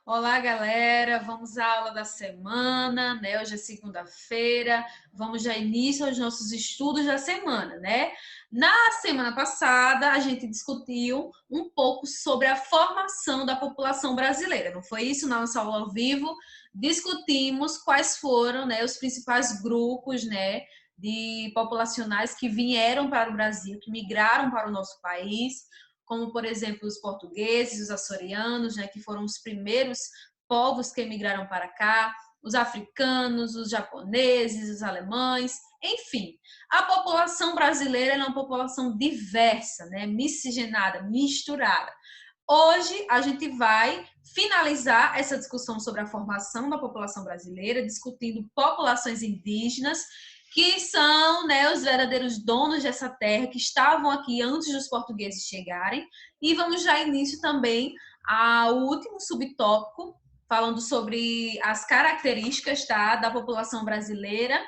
Olá, galera. Vamos à aula da semana, né? Hoje é segunda-feira. Vamos já início aos nossos estudos da semana, né? Na semana passada, a gente discutiu um pouco sobre a formação da população brasileira. Não foi isso? Na nossa aula ao vivo, discutimos quais foram, né, os principais grupos, né, de populacionais que vieram para o Brasil, que migraram para o nosso país, como, por exemplo, os portugueses, os açorianos, né, que foram os primeiros povos que emigraram para cá, os africanos, os japoneses, os alemães, enfim. A população brasileira é uma população diversa, né, miscigenada, misturada. Hoje a gente vai finalizar essa discussão sobre a formação da população brasileira, discutindo populações indígenas, que são, né, os verdadeiros donos dessa terra, que estavam aqui antes dos portugueses chegarem. E vamos já início também ao último subtópico, falando sobre as características, tá, da população brasileira,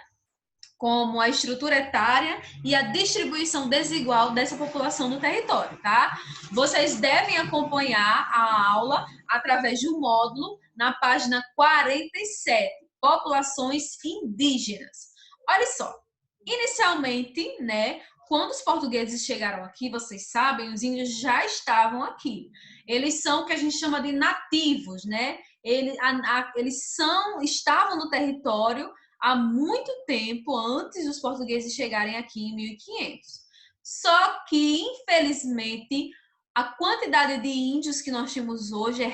como a estrutura etária e a distribuição desigual dessa população no território, tá? Vocês devem acompanhar a aula através de um módulo na página 47, Populações Indígenas. Olha só, inicialmente, né, quando os portugueses chegaram aqui, vocês sabem, os índios já estavam aqui. Eles são o que a gente chama de nativos, né? Eles estavam no território há muito tempo antes dos portugueses chegarem aqui em 1500. Só que, infelizmente, a quantidade de índios que nós temos hoje na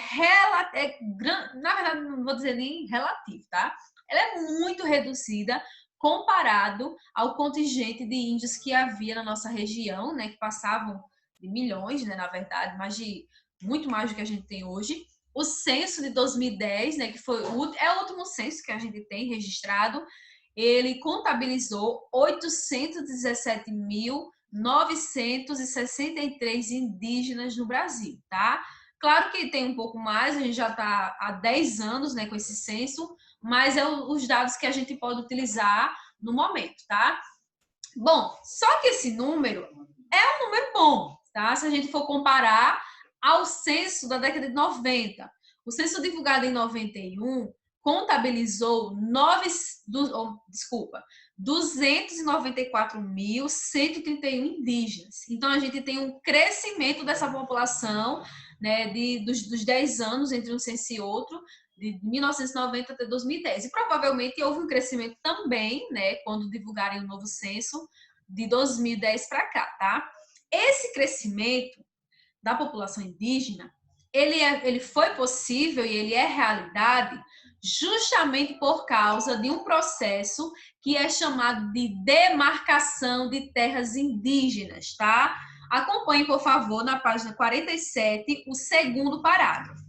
verdade, não vou dizer nem relativo, tá? Ela é muito reduzida comparado ao contingente de índios que havia na nossa região, né, que passavam de milhões, né, na verdade, muito mais do que a gente tem hoje. O censo de 2010, né, que foi o último censo que a gente tem registrado, ele contabilizou 817.963 indígenas no Brasil, tá? Claro que tem um pouco mais, a gente já está há 10 anos, né, com esse censo, mas é os dados que a gente pode utilizar no momento, tá? Bom, só que esse número é um número bom, tá? Se a gente for comparar ao censo da década de 90. O censo divulgado em 91 contabilizou 294.131 indígenas. Então, a gente tem um crescimento dessa população, né, dos 10 anos entre um censo e outro, de 1990 até 2010. E provavelmente houve um crescimento também, né, quando divulgarem o novo censo de 2010 para cá, tá? Esse crescimento da população indígena, ele foi possível e ele é realidade justamente por causa de um processo que é chamado de demarcação de terras indígenas, tá? Acompanhe, por favor, na página 47, o segundo parágrafo.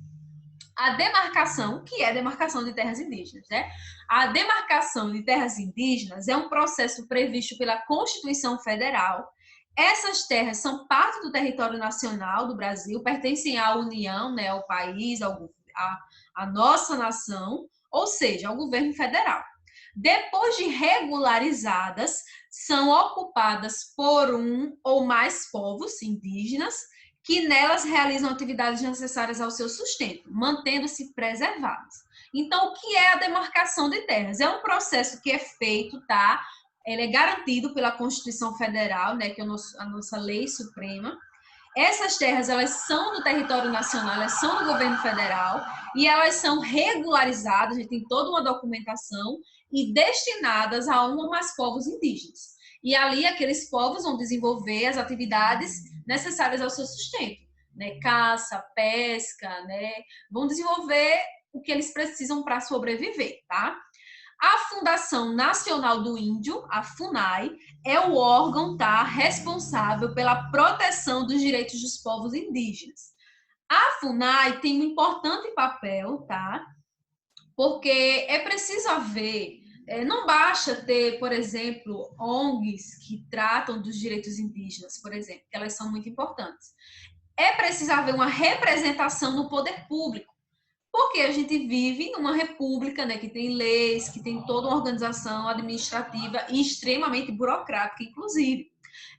A demarcação, que é a demarcação de terras indígenas, né? A demarcação de terras indígenas é um processo previsto pela Constituição Federal. Essas terras são parte do território nacional do Brasil, pertencem à União, né, ao país, à nossa nação, ou seja, ao governo federal. Depois de regularizadas, são ocupadas por um ou mais povos indígenas que nelas realizam atividades necessárias ao seu sustento, mantendo-se preservadas. Então, o que é a demarcação de terras? É um processo que é feito, tá? Ele é garantido pela Constituição Federal, né, que é a nossa lei suprema. Essas terras, elas são do território nacional, elas são do governo federal e elas são regularizadas, a gente tem toda uma documentação e destinadas a um ou mais povos indígenas. E ali aqueles povos vão desenvolver as atividades necessárias ao seu sustento, né? Caça, pesca, né? Vão desenvolver o que eles precisam para sobreviver, tá? A Fundação Nacional do Índio, a FUNAI, é o órgão, tá, responsável pela proteção dos direitos dos povos indígenas. A FUNAI tem um importante papel, tá? Porque é preciso haver, não basta ter, por exemplo, ONGs que tratam dos direitos indígenas, por exemplo, que elas são muito importantes. É preciso haver uma representação no poder público, porque a gente vive numa república, né, que tem leis, que tem toda uma organização administrativa e extremamente burocrática, inclusive.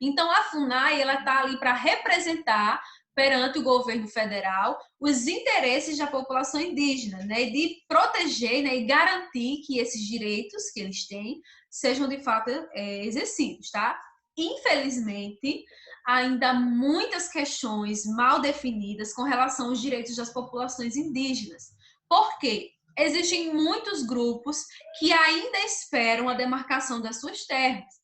Então, a FUNAI ela está ali para representar perante o governo federal os interesses da população indígena, né, e de proteger, né, e garantir que esses direitos que eles têm sejam de fato exercidos, tá? Infelizmente, ainda há muitas questões mal definidas com relação aos direitos das populações indígenas. Por quê? Existem muitos grupos que ainda esperam a demarcação das suas terras.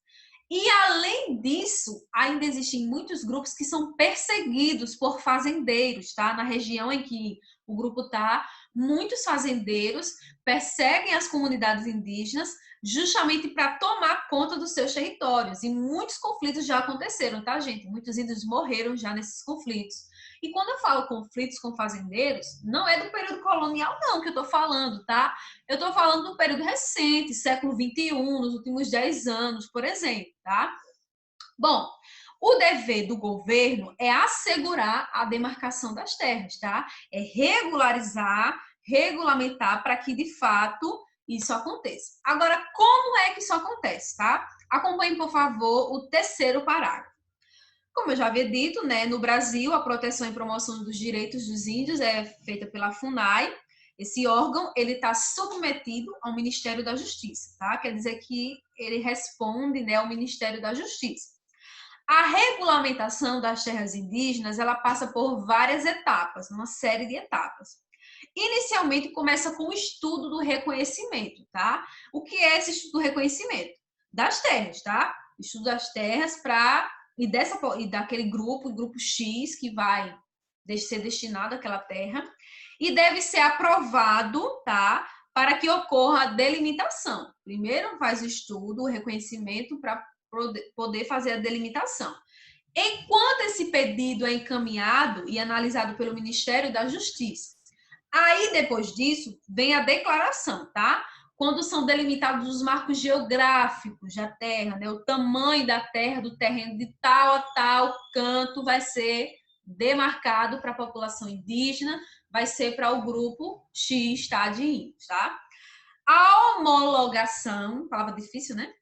E, além disso, ainda existem muitos grupos que são perseguidos por fazendeiros, tá? Na região em que o grupo está, muitos fazendeiros perseguem as comunidades indígenas justamente para tomar conta dos seus territórios. E muitos conflitos já aconteceram, tá, gente? Muitos índios morreram já nesses conflitos. E quando eu falo conflitos com fazendeiros, não é do período colonial, não, que eu estou falando, tá? Eu estou falando do período recente, século XXI, nos últimos 10 anos, por exemplo, tá? Bom, o dever do governo é assegurar a demarcação das terras, tá? É regularizar, regulamentar para que, de fato, isso aconteça. Agora, como é que isso acontece, tá? Acompanhe, por favor, o terceiro parágrafo. Como eu já havia dito, né, no Brasil, a proteção e promoção dos direitos dos índios é feita pela FUNAI. Esse órgão, ele está submetido ao Ministério da Justiça, tá? Quer dizer que ele responde, né, ao Ministério da Justiça. A regulamentação das terras indígenas, ela passa por várias etapas, uma série de etapas. Inicialmente, começa com o estudo do reconhecimento, tá? O que é esse estudo do reconhecimento? Das terras, tá? Estudo das terras para e daquele grupo, o grupo X, que vai ser destinado àquela terra, e deve ser aprovado, tá? Para que ocorra a delimitação. Primeiro faz o estudo, o reconhecimento para poder fazer a delimitação. Enquanto esse pedido é encaminhado e analisado pelo Ministério da Justiça, aí depois disso vem a declaração, tá? Quando são delimitados os marcos geográficos da terra, né? O tamanho da terra, do terreno de tal a tal canto vai ser demarcado para a população indígena, vai ser para o grupo X, tá? De índios, tá? A homologação, palavra difícil, né?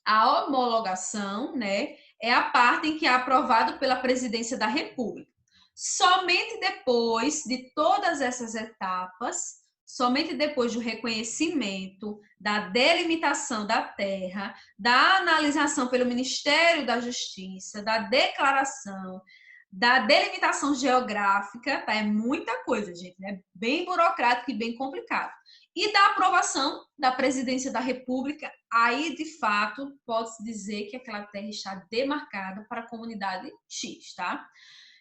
A homologação, né, é a parte em que é aprovado pela Presidência da República. Somente depois de todas essas etapas, somente depois do reconhecimento, da delimitação da terra, da analisação pelo Ministério da Justiça, da declaração, da delimitação geográfica, tá? É muita coisa, gente, né? Bem burocrático e bem complicado. E da aprovação da Presidência da República, aí, de fato, pode-se dizer que aquela terra está demarcada para a comunidade X, tá?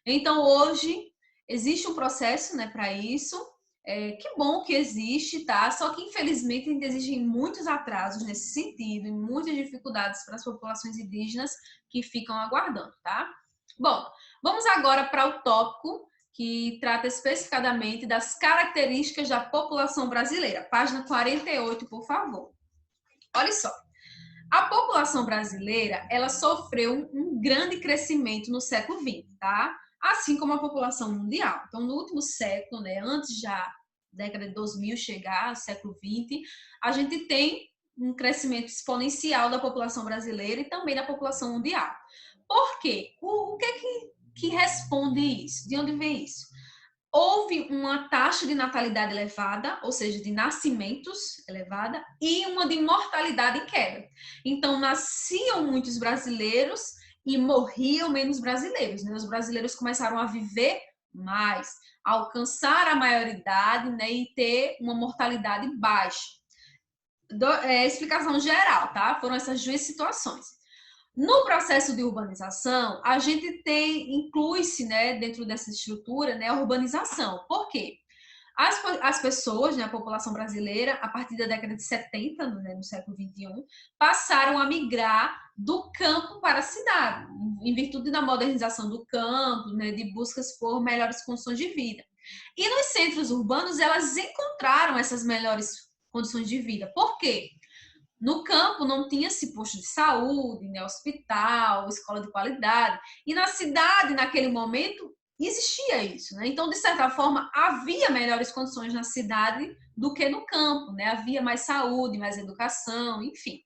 Então, hoje, existe um processo, né, para isso. Que bom que existe, tá? Só que, infelizmente, ainda existem muitos atrasos nesse sentido e muitas dificuldades para as populações indígenas que ficam aguardando, tá? Bom, vamos agora para o tópico que trata especificadamente das características da população brasileira. Página 48, por favor. Olha só. A população brasileira, ela sofreu um grande crescimento no século XX, tá? Assim como a população mundial. Então, no último século, né, antes da década de 2000 chegar, século XX, a gente tem um crescimento exponencial da população brasileira e também da população mundial. Por quê? O que é que responde isso? De onde vem isso? Houve uma taxa de natalidade elevada, ou seja, de nascimentos elevada, e uma de mortalidade em queda. Então, nasciam muitos brasileiros e morriam menos brasileiros, né? Os brasileiros começaram a viver mais, a alcançar a maioridade, né? E ter uma mortalidade baixa. Explicação geral, tá? Foram essas duas situações. No processo de urbanização, a gente inclui-se, né, dentro dessa estrutura, né, a urbanização. Por quê? As pessoas, né, a população brasileira, a partir da década de 70, né, no século XXI, passaram a migrar do campo para a cidade, em virtude da modernização do campo, né, de buscas por melhores condições de vida. E nos centros urbanos, elas encontraram essas melhores condições de vida. Por quê? No campo não tinha-se posto de saúde, né, hospital, escola de qualidade. E na cidade, naquele momento, existia isso, né? Então, de certa forma, havia melhores condições na cidade do que no campo, né? Havia mais saúde, mais educação, enfim.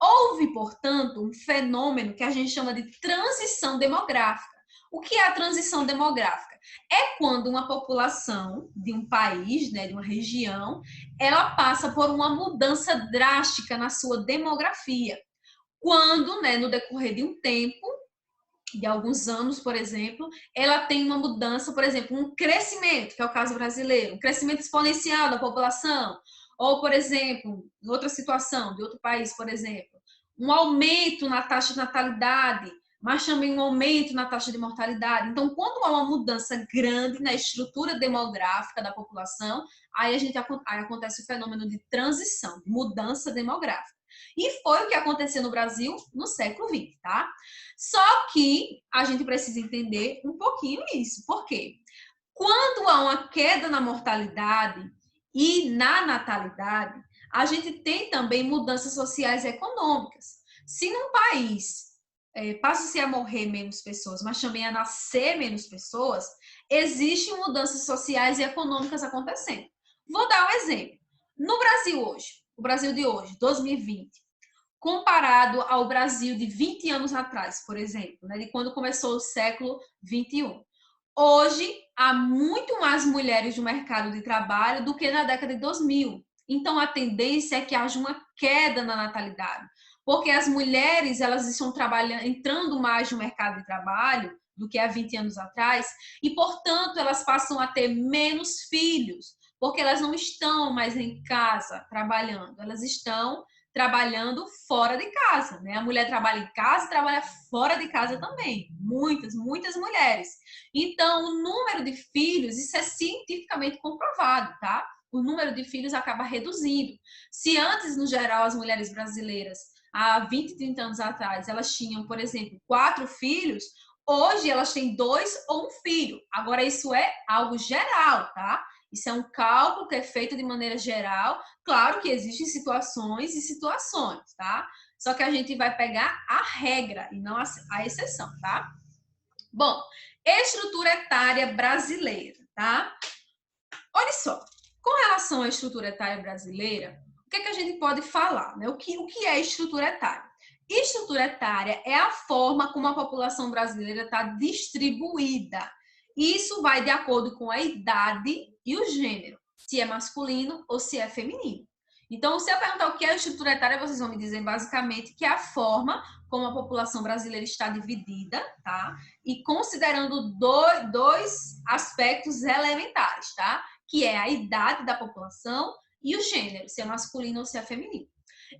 Houve, portanto, um fenômeno que a gente chama de transição demográfica. O que é a transição demográfica? É quando uma população de um país, né, de uma região, ela passa por uma mudança drástica na sua demografia. Quando, né, no decorrer de um tempo, de alguns anos, por exemplo, ela tem uma mudança, por exemplo, um crescimento, que é o caso brasileiro, um crescimento exponencial da população, ou, por exemplo, em outra situação, de outro país, por exemplo, um aumento na taxa de natalidade, mas também um aumento na taxa de mortalidade. Então, quando há uma mudança grande na estrutura demográfica da população, aí acontece o fenômeno de transição, mudança demográfica. E foi o que aconteceu no Brasil no século XX, tá? Só que a gente precisa entender um pouquinho isso. Por quê? Quando há uma queda na mortalidade e na natalidade, a gente tem também mudanças sociais e econômicas. Se num país passa-se a morrer menos pessoas, mas também a nascer menos pessoas, existem mudanças sociais e econômicas acontecendo. Vou dar um exemplo. No Brasil hoje, o Brasil de hoje, 2020, comparado ao Brasil de 20 anos atrás, por exemplo, né, de quando começou o século 21. Hoje, há muito mais mulheres no mercado de trabalho do que na década de 2000. Então, a tendência é que haja uma queda na natalidade, porque as mulheres elas estão trabalhando, entrando mais no mercado de trabalho do que há 20 anos atrás, e, portanto, elas passam a ter menos filhos, porque elas não estão mais em casa trabalhando, elas estão trabalhando fora de casa, né? A mulher trabalha em casa e trabalha fora de casa também. Muitas mulheres. Então, o número de filhos, isso é cientificamente comprovado, tá? O número de filhos acaba reduzindo. Se antes, no geral, as mulheres brasileiras, há 20, 30 anos atrás, elas tinham, por exemplo, 4 filhos, hoje elas têm 2 ou 1 filho. Agora, isso é algo geral, tá? Isso é um cálculo que é feito de maneira geral. Claro que existem situações e situações, tá? Só que a gente vai pegar a regra e não a exceção, tá? Bom, estrutura etária brasileira, tá? Olha só, com relação à estrutura etária brasileira, o que é que a gente pode falar, né? O que é estrutura etária? Estrutura etária é a forma como a população brasileira está distribuída. Isso vai de acordo com a idade e o gênero, se é masculino ou se é feminino. Então, se eu perguntar o que é estrutura etária, vocês vão me dizer basicamente que é a forma como a população brasileira está dividida, tá? E considerando dois aspectos elementares, tá? Que é a idade da população e o gênero, se é masculino ou se é feminino.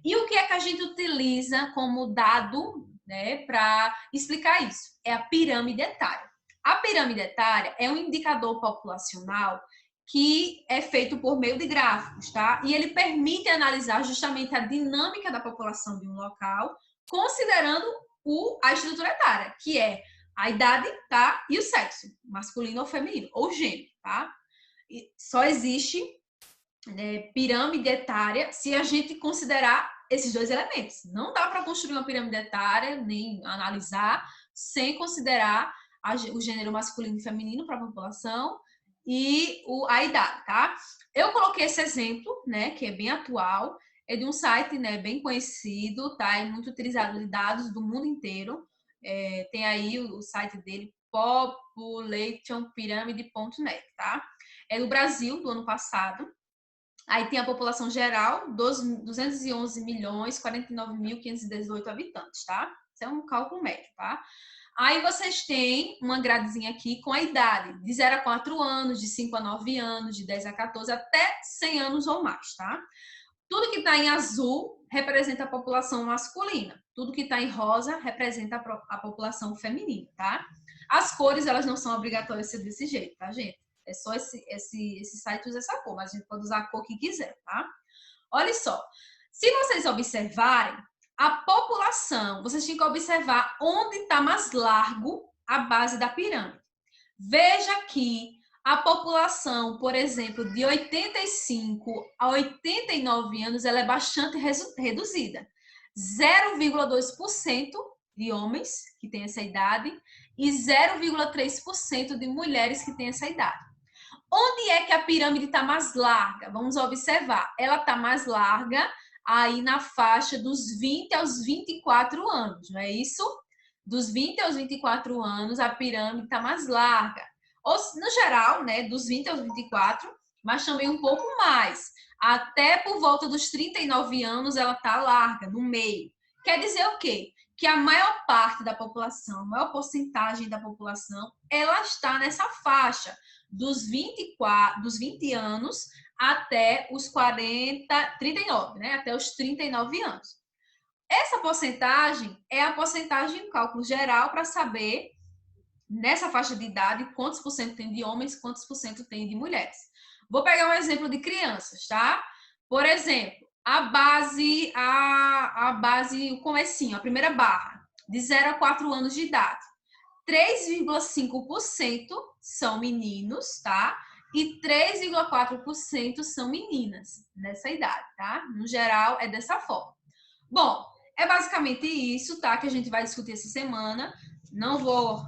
E o que é que a gente utiliza como dado, né, para explicar isso? É a pirâmide etária. A pirâmide etária é um indicador populacional que é feito por meio de gráficos, tá? E ele permite analisar justamente a dinâmica da população de um local, considerando a estrutura etária, que é a idade, tá? E o sexo, masculino ou feminino, ou gênero, tá? E só existe pirâmide etária se a gente considerar esses 2 elementos. Não dá para construir uma pirâmide etária, nem analisar, sem considerar o gênero masculino e feminino para a população e a idade, tá? Eu coloquei esse exemplo, né, que é bem atual, é de um site, né, bem conhecido, tá? É muito utilizado de dados do mundo inteiro. Tem aí o site dele, populationpyramid.net, tá? É do Brasil, do ano passado. Aí tem a população geral, 211.049.518 habitantes, tá? Isso é um cálculo médio, tá? Aí vocês têm uma gradezinha aqui com a idade, de 0 a 4 anos, de 5 a 9 anos, de 10 a 14, até 100 anos ou mais, tá? Tudo que está em azul representa a população masculina. Tudo que está em rosa representa a população feminina, tá? As cores, elas não são obrigatórias ser desse jeito, tá, gente? É só esse site usa essa cor, mas a gente pode usar a cor que quiser, tá? Olha só. Se vocês observarem, a população, vocês têm que observar onde está mais largo a base da pirâmide. Veja que a população, por exemplo, de 85 a 89 anos, ela é bastante reduzida. 0,2% de homens que têm essa idade e 0,3% de mulheres que têm essa idade. Onde é que a pirâmide está mais larga? Vamos observar. Ela está mais larga aí na faixa dos 20 aos 24 anos, não é isso? dos 20 aos 24 anos, a pirâmide está mais larga. Ou, no geral, né, dos 20 aos 24, mas também um pouco mais. Até por volta dos 39 anos, ela está larga, no meio. Quer dizer o quê? Que a maior parte da população, a maior porcentagem da população, ela está nessa faixa dos 20 anos até os 39, né? Até os 39 anos. Essa porcentagem é a porcentagem em cálculo geral para saber, nessa faixa de idade, quantos por cento tem de homens, quantos por cento tem de mulheres. Vou pegar um exemplo de crianças, tá? Por exemplo, a base, o comecinho, a primeira barra, de 0 a 4 anos de idade. 3,5% são meninos, tá? E 3,4% são meninas nessa idade, tá? No geral, é dessa forma. Bom, é basicamente isso, tá? Que a gente vai discutir essa semana. Não vou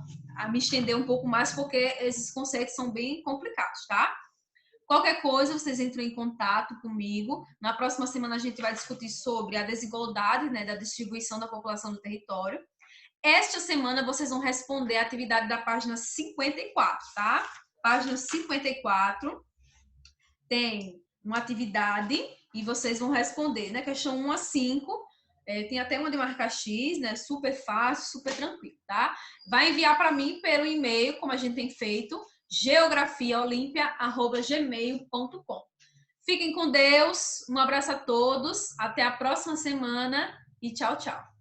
me estender um pouco mais, porque esses conceitos são bem complicados, tá? Qualquer coisa, vocês entram em contato comigo. Na próxima semana, a gente vai discutir sobre a desigualdade, né, da distribuição da população do território. Esta semana, vocês vão responder a atividade da página 54, tá? Página 54 tem uma atividade e vocês vão responder, né? Questão 1 a 5. Tem até uma de marcar X, né? Super fácil, super tranquilo, tá? Vai enviar para mim pelo e-mail, como a gente tem feito, geografiaolimpia@gmail.com. Fiquem com Deus, um abraço a todos, até a próxima semana e tchau, tchau.